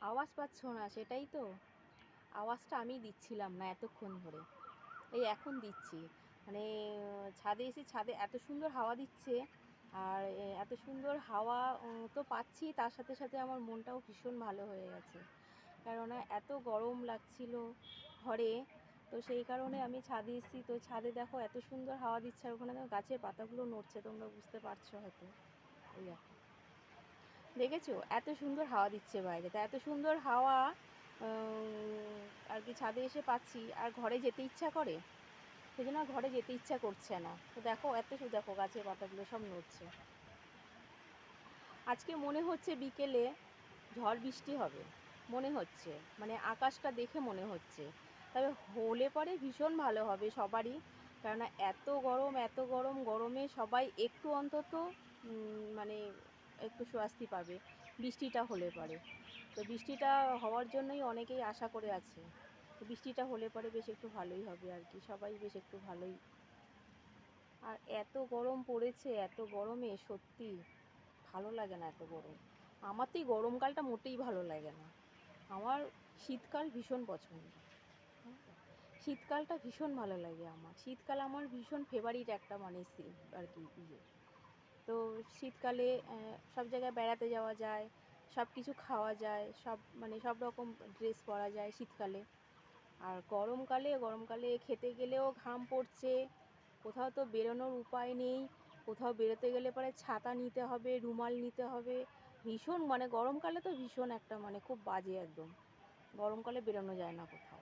আওয়াজ পাচ্ছ না? সেটাই তো, আওয়াজটা আমি দিচ্ছিলাম না এতক্ষণ ধরে, এই এখন দিচ্ছি। মানে ছাদে এসে, ছাদে এত সুন্দর হাওয়া দিচ্ছে, আর এত সুন্দর হাওয়া তো পাচ্ছি, তার সাথে সাথে আমার মনটাও ভীষণ ভালো হয়ে গেছে। কেননা এত গরম লাগছিল ঘরে, তো সেই কারণে আমি ছাদে এসেছি। তো ছাদে দেখো এত সুন্দর হাওয়া দিচ্ছে, আর ওখানে দেখো গাছের পাতাগুলো নড়ছে, তোমরা বুঝতে পারছো হয়তো। ওই দেখো, দেখেছো এত সুন্দর হাওয়া দিচ্ছে বাইরে, তা এত সুন্দর হাওয়া আর কি ছাদে এসে পাচ্ছি, আর ঘরে যেতে ইচ্ছা করে, সেজন্য আর ঘরে যেতে ইচ্ছা করছে না। তো দেখো দেখো গাছের পাতাগুলো সব নড়ছে। আজকে মনে হচ্ছে বিকেলে ঝড় বৃষ্টি হবে, মনে হচ্ছে, মানে আকাশটা দেখে মনে হচ্ছে। তবে হলে পরে ভীষণ ভালো হবে সবারই, কেননা এত গরম, এত গরম, গরমে সবাই একটু অন্তত মানে একটু স্বস্তি পাবে বৃষ্টিটা হলে পরে। তো বৃষ্টিটা হওয়ার জন্যই অনেকেই আশা করে আছে। তো বৃষ্টিটা হলে পরে বেশ একটু ভালোই হবে আর কি, সবাই বেশ একটু ভালোই। আর এত গরম পড়েছে, এত গরমে সত্যি ভালো লাগে না এত গরম। আমার তো এই গরমকালটা মোটেই ভালো লাগে না। আমার শীতকাল ভীষণ পছন্দ। শীতকালটা ভীষণ ভালো লাগে আমার। শীতকাল আমার ভীষণ ফেভারিট একটা, মানে আর কি ইয়ে। তো শীতকালে সব জায়গায় বেড়াতে যাওয়া যায়, সব কিছু খাওয়া যায়, সব মানে সব রকম ড্রেস পরা যায় শীতকালে। আর গরমকালে খেতে গেলেও ঘাম পড়ছে, কোথাও তো বেরোনোর উপায় নেই। কোথাও বেরোতে গেলে পরে ছাতা নিতে হবে, রুমাল নিতে হবে। ভীষণ মানে গরমকালে তো ভীষণ একটা, মানে খুব বাজে একদম। গরমকালে বেরোনো যায় না কোথাও।